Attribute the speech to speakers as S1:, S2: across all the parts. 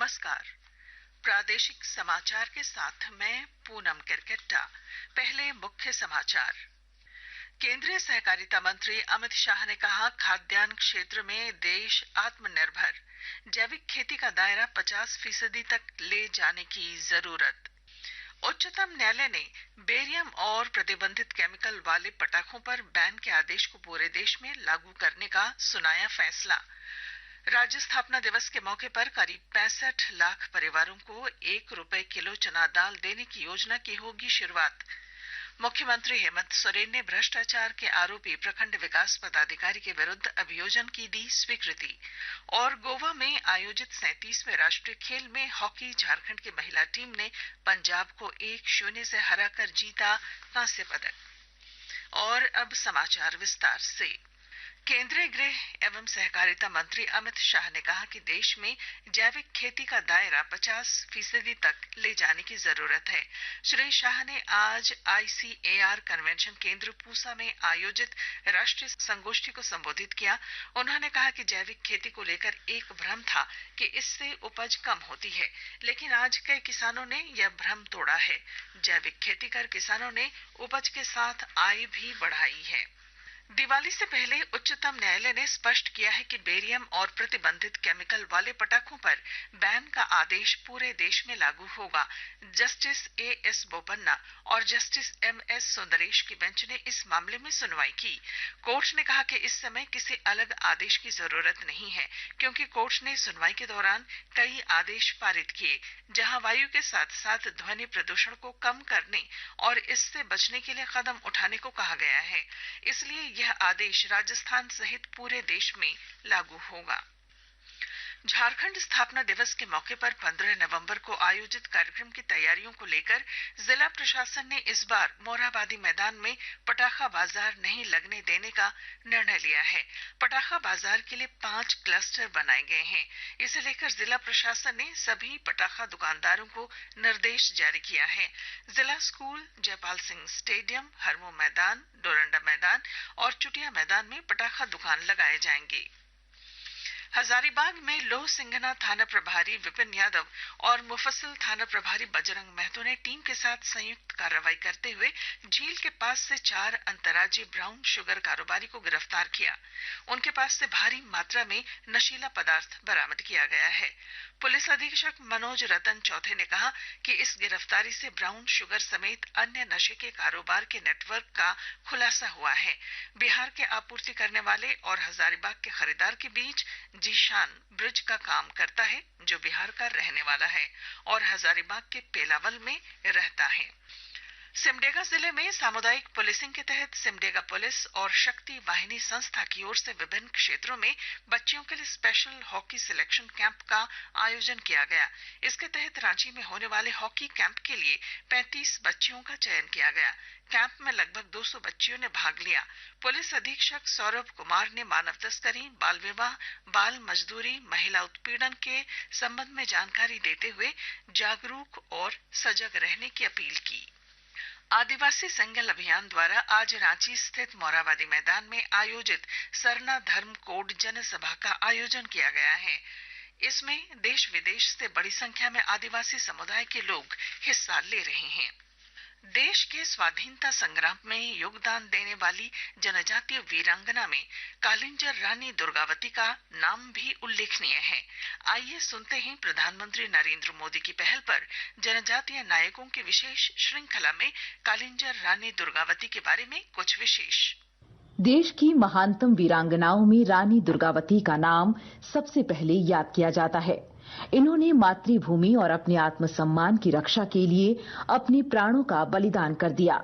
S1: नमस्कार। प्रादेशिक समाचार के साथ मैं पूनम किरकिट्टा। पहले मुख्य समाचार। केंद्रीय सहकारिता मंत्री अमित शाह ने कहा, खाद्यान्न क्षेत्र में देश आत्मनिर्भर, जैविक खेती का दायरा 50% तक ले जाने की जरूरत। उच्चतम न्यायालय ने बेरियम और प्रतिबंधित केमिकल वाले पटाखों पर बैन के आदेश को पूरे देश में लागू करने का सुनाया फैसला। राज्य स्थापना दिवस के मौके पर करीब 65 लाख परिवारों को ₹1 किलो चना दाल देने की योजना की होगी शुरुआत। मुख्यमंत्री हेमंत सोरेन ने भ्रष्टाचार के आरोपी प्रखंड विकास पदाधिकारी के विरुद्ध अभियोजन की दी स्वीकृति। और गोवा में आयोजित 37वें राष्ट्रीय खेल में हॉकी झारखंड की महिला टीम ने पंजाब को 1-0 से हराकर जीता कांस्य पदक। और अब समाचार विस्तार से। केंद्रीय गृह एवं सहकारिता मंत्री अमित शाह ने कहा कि देश में जैविक खेती का दायरा 50% तक ले जाने की जरूरत है। श्री शाह ने आज ICAR कन्वेंशन केंद्र पूसा में आयोजित राष्ट्रीय संगोष्ठी को संबोधित किया। उन्होंने कहा कि जैविक खेती को लेकर एक भ्रम था कि इससे उपज कम होती है, लेकिन आज कई किसानों ने यह भ्रम तोड़ा है। जैविक खेती कर किसानों ने उपज के साथ आय भी बढ़ाई है। दिवाली से पहले उच्चतम न्यायालय ने स्पष्ट किया है कि बेरियम और प्रतिबंधित केमिकल वाले पटाखों पर बैन का आदेश पूरे देश में लागू होगा। जस्टिस AS बोपन्ना और जस्टिस MS सुंदरेश की बेंच ने इस मामले में सुनवाई की। कोर्ट ने कहा कि इस समय किसी अलग आदेश की जरूरत नहीं है, क्योंकि कोर्ट ने सुनवाई के दौरान कई आदेश पारित किए, जहां वायु के साथ साथ ध्वनि प्रदूषण को कम करने और इससे बचने के लिए कदम उठाने को कहा गया है। इसलिए यह आदेश राजस्थान सहित पूरे देश में लागू होगा। झारखंड स्थापना दिवस के मौके पर 15 नवंबर को आयोजित कार्यक्रम की तैयारियों को लेकर जिला प्रशासन ने इस बार मोरहाबादी मैदान में पटाखा बाजार नहीं लगने देने का निर्णय लिया है। पटाखा बाजार के लिए 5 क्लस्टर बनाए गए हैं। इसे लेकर जिला प्रशासन ने सभी पटाखा दुकानदारों को निर्देश जारी किया है। जिला स्कूल, जयपाल सिंह स्टेडियम, हरमो मैदान, डोरंडा मैदान और चुटिया मैदान में पटाखा दुकान लगाए जाएंगे। हजारीबाग में लो सिंघना थाना प्रभारी विपिन यादव और मुफस्सिल थाना प्रभारी बजरंग महतो ने टीम के साथ संयुक्त कार्रवाई करते हुए झील के पास से 4 अंतर्राज्यीय ब्राउन शुगर कारोबारी को गिरफ्तार किया। उनके पास से भारी मात्रा में नशीला पदार्थ बरामद किया गया है। पुलिस अधीक्षक मनोज रतन चौथे ने कहा कि इस गिरफ्तारी से ब्राउन शुगर समेत अन्य नशे के कारोबार के नेटवर्क का खुलासा हुआ है। बिहार के आपूर्ति करने वाले और हजारीबाग के खरीदार के बीच जीशान ब्रिज का काम करता है, जो बिहार का रहने वाला है और हजारीबाग के पेलावल में रहता है। सिमडेगा जिले में सामुदायिक पुलिसिंग के तहत सिमडेगा पुलिस और शक्ति वाहिनी संस्था की ओर से विभिन्न क्षेत्रों में बच्चियों के लिए स्पेशल हॉकी सिलेक्शन कैंप का आयोजन किया गया। इसके तहत रांची में होने वाले हॉकी कैंप के लिए 35 बच्चियों का चयन किया गया। कैंप में लगभग 200 बच्चियों ने भाग लिया। पुलिस अधीक्षक सौरभ कुमार ने मानव तस्करी, बाल विवाह, बाल मजदूरी, महिला उत्पीड़न के संबंध में जानकारी देते हुए जागरूक और सजग रहने की अपील की। आदिवासी संगल अभियान द्वारा आज रांची स्थित मोरहाबादी मैदान में आयोजित सरना धर्म कोड जनसभा का आयोजन किया गया है। इसमें देश विदेश से बड़ी संख्या में आदिवासी समुदाय के लोग हिस्सा ले रहे हैं। देश के स्वाधीनता संग्राम में योगदान देने वाली जनजातीय वीरांगना में कालिंजर रानी दुर्गावती का नाम भी उल्लेखनीय है। आइए सुनते हैं प्रधानमंत्री नरेंद्र मोदी की पहल पर जनजातीय नायकों की विशेष श्रृंखला में कालिंजर रानी दुर्गावती के बारे में कुछ विशेष।
S2: देश की महानतम वीरांगनाओं में रानी दुर्गावती का नाम सबसे पहले याद किया जाता है। इन्होंने मातृभूमि और अपने आत्मसम्मान की रक्षा के लिए अपने प्राणों का बलिदान कर दिया।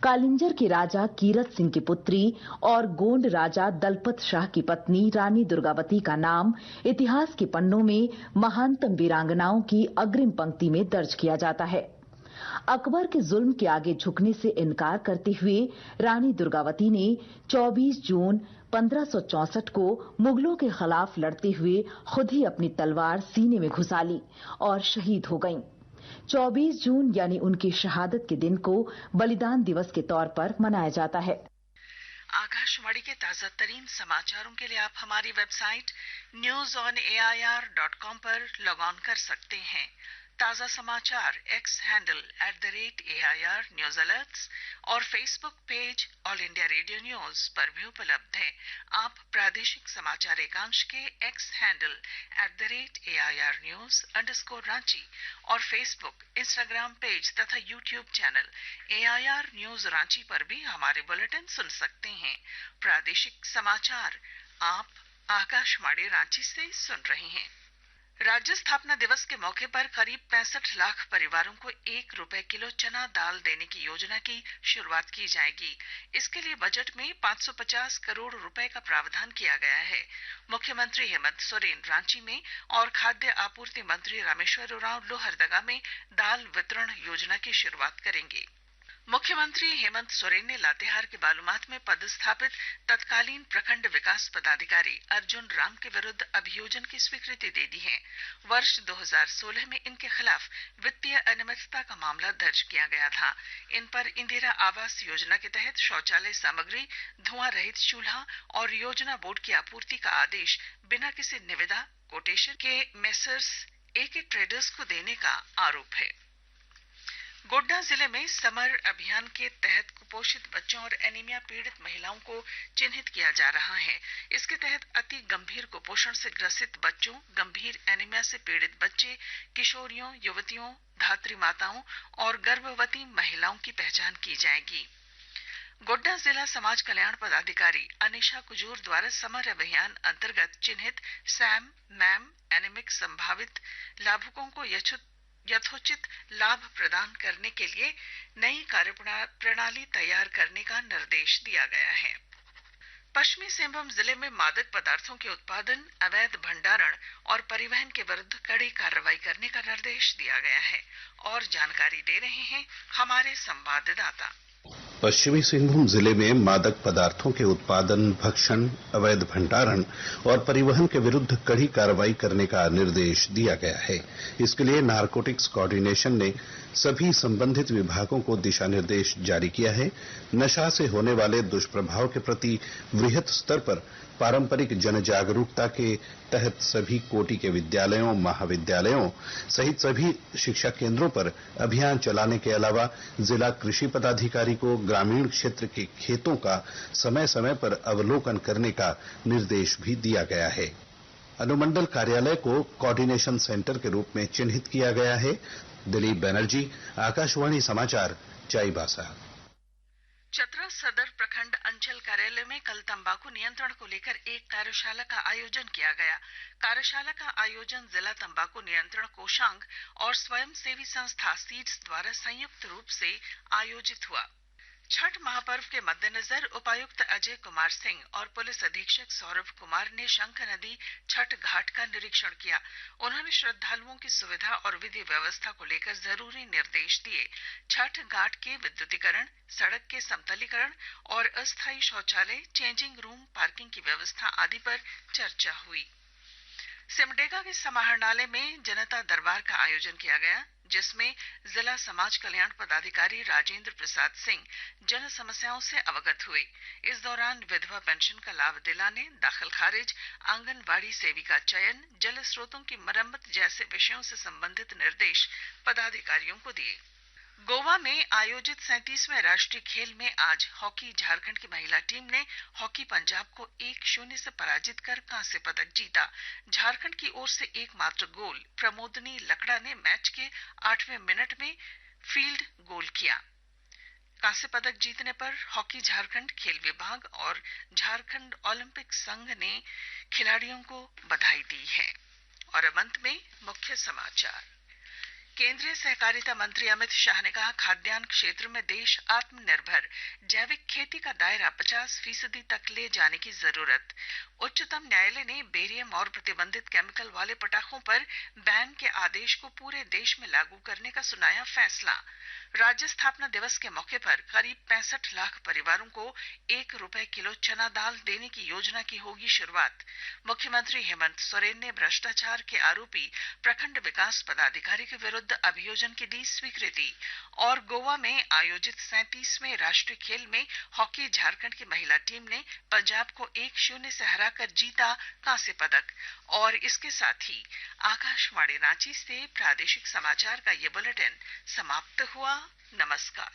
S2: कालिंजर के राजा कीरत सिंह की पुत्री और गोंड राजा दलपत शाह की पत्नी रानी दुर्गावती का नाम इतिहास के पन्नों में महानतम वीरांगनाओं की अग्रिम पंक्ति में दर्ज किया जाता है। अकबर के जुल्म के आगे झुकने से इनकार करते हुए रानी दुर्गावती ने 24 जून 1564 को मुगलों के खिलाफ लड़ते हुए खुद ही अपनी तलवार सीने में घुसा ली और शहीद हो गईं। 24 जून यानी उनकी शहादत के दिन को बलिदान दिवस के तौर पर मनाया जाता है।
S1: आकाशवाणी के ताजा तरीन समाचारों के लिए आप हमारी वेबसाइट newsonair.com पर लॉग ऑन कर सकते हैं। ताजा समाचार X handle @AIR news alerts और Facebook page All India Radio News पर भी उपलब्ध है। आप प्रादेशिक समाचार एकांश के एक्स हैंडल @AIR न्यूज _ और फेसबुक, इंस्टाग्राम पेज तथा YouTube channel AIR news Ranchi पर भी हमारे बुलेटिन सुन सकते हैं। प्रादेशिक समाचार आप आकाशवाणी रांची से सुन रहे हैं। राज्य स्थापना दिवस के मौके पर करीब 65 लाख परिवारों को ₹1 किलो चना दाल देने की योजना की शुरुआत की जाएगी। इसके लिए बजट में 550 करोड़ रुपए का प्रावधान किया गया है। मुख्यमंत्री हेमंत सोरेन रांची में और खाद्य आपूर्ति मंत्री रामेश्वर उरांव लोहरदगा में दाल वितरण योजना की शुरुआत करेंगे। मुख्यमंत्री हेमंत सोरेन ने लातेहार के बालूमाथ में पदस्थापित तत्कालीन प्रखंड विकास पदाधिकारी अर्जुन राम के विरुद्ध अभियोजन की स्वीकृति दे दी है। वर्ष 2016 में इनके खिलाफ वित्तीय अनियमितता का मामला दर्ज किया गया था। इन पर इंदिरा आवास योजना के तहत शौचालय सामग्री, धुआं रहित चूल्हा और योजना बोर्ड की आपूर्ति का आदेश बिना किसी निविदा कोटेशन के मेसर्स AK ट्रेडर्स को देने का आरोप है। गोड्डा जिले में समर अभियान के तहत कुपोषित बच्चों और एनीमिया पीड़ित महिलाओं को चिन्हित किया जा रहा है। इसके तहत अति गंभीर कुपोषण से ग्रसित बच्चों, गंभीर एनीमिया से पीड़ित बच्चे, किशोरियों, युवतियों, धात्री माताओं और गर्भवती महिलाओं की पहचान की जाएगी। गोड्डा जिला समाज कल्याण पदाधिकारी अनिशा कुजूर द्वारा समर अभियान अंतर्गत चिन्हित सैम, मैम, एनीमिक संभावित लाभुकों को यथोचित लाभ प्रदान करने के लिए नई कार्यप्रणाली तैयार करने का निर्देश दिया गया है। पश्चिमी सिंहभूम जिले में मादक पदार्थों के उत्पादन, अवैध भंडारण और परिवहन के विरुद्ध कड़ी कार्रवाई करने का निर्देश दिया गया है। और जानकारी दे रहे हैं हमारे संवाददाता।
S3: पश्चिमी सिंहभूम जिले में मादक पदार्थों के उत्पादन, भक्षण, अवैध भंडारण और परिवहन के विरुद्ध कड़ी कार्रवाई करने का निर्देश दिया गया है। इसके लिए नारकोटिक्स कोऑर्डिनेशन ने सभी संबंधित विभागों को दिशा निर्देश जारी किया है। नशा से होने वाले दुष्प्रभाव के प्रति वृहत स्तर पर पारंपरिक जन जागरूकता के तहत सभी कोटि के विद्यालयों, महाविद्यालयों सहित सभी शिक्षा केंद्रों पर अभियान चलाने के अलावा जिला कृषि पदाधिकारी को ग्रामीण क्षेत्र के खेतों का समय समय पर अवलोकन करने का निर्देश भी दिया गया है। अनुमंडल कार्यालय को कोऑर्डिनेशन सेंटर के रूप में चिन्हित किया गया है। दिलीप बनर्जी, आकाशवाणी समाचार, चाईबासा।
S1: चतरा सदर प्रखंड अंचल कार्यालय में कल तंबाकू नियंत्रण को लेकर एक कार्यशाला का आयोजन किया गया। कार्यशाला का आयोजन जिला तंबाकू नियंत्रण कोषांग और स्वयंसेवी संस्था सीड्स द्वारा संयुक्त रूप से आयोजित हुआ। छठ महापर्व के मद्देनजर उपायुक्त अजय कुमार सिंह और पुलिस अधीक्षक सौरभ कुमार ने शंख नदी छठ घाट का निरीक्षण किया। उन्होंने श्रद्धालुओं की सुविधा और विधि व्यवस्था को लेकर जरूरी निर्देश दिए। छठ घाट के विद्युतीकरण, सड़क के समतलीकरण और अस्थायी शौचालय, चेंजिंग रूम, पार्किंग की व्यवस्था आदि पर चर्चा हुई। सिमडेगा के समाहरणालय में जनता दरबार का आयोजन किया गया, जिसमें जिला समाज कल्याण पदाधिकारी राजेंद्र प्रसाद सिंह जन समस्याओं से अवगत हुए। इस दौरान विधवा पेंशन का लाभ दिलाने, दाखिल खारिज, आंगनबाड़ी सेविका चयन, जल स्रोतों की मरम्मत जैसे विषयों से संबंधित निर्देश पदाधिकारियों को दिए। गोवा में आयोजित 37वें राष्ट्रीय खेल में आज हॉकी झारखंड की महिला टीम ने हॉकी पंजाब को 1-0 से पराजित कर कांस्य पदक जीता। झारखंड की ओर से एकमात्र गोल प्रमोदनी लकड़ा ने मैच के 8वें मिनट में फील्ड गोल किया। कांस्य पदक जीतने पर हॉकी झारखंड खेल विभाग और झारखंड ओलंपिक संघ ने खिलाड़ियों को बधाई दी है। और अब अंत में मुख्य समाचार। केंद्रीय सहकारिता मंत्री अमित शाह ने कहा, खाद्यान्न क्षेत्र में देश आत्मनिर्भर, जैविक खेती का दायरा 50% तक ले जाने की जरूरत। उच्चतम न्यायालय ने बेरियम और प्रतिबंधित केमिकल वाले पटाखों पर बैन के आदेश को पूरे देश में लागू करने का सुनाया फैसला। राज्य स्थापना दिवस के मौके पर करीब 65 लाख परिवारों को ₹1 किलो चना दाल देने की योजना की होगी शुरुआत। मुख्यमंत्री हेमंत सोरेन ने भ्रष्टाचार के आरोपी प्रखंड विकास पदाधिकारी के विरुद्ध अभियोजन की दी स्वीकृति। और गोवा में आयोजित 37वें राष्ट्रीय खेल में हॉकी झारखंड की महिला टीम ने पंजाब को 1-0 से हराकर जीता कांस्य पदक। और इसके साथ ही आकाशवाणी रांची से प्रादेशिक समाचार का ये बुलेटिन समाप्त हुआ। नमस्कार।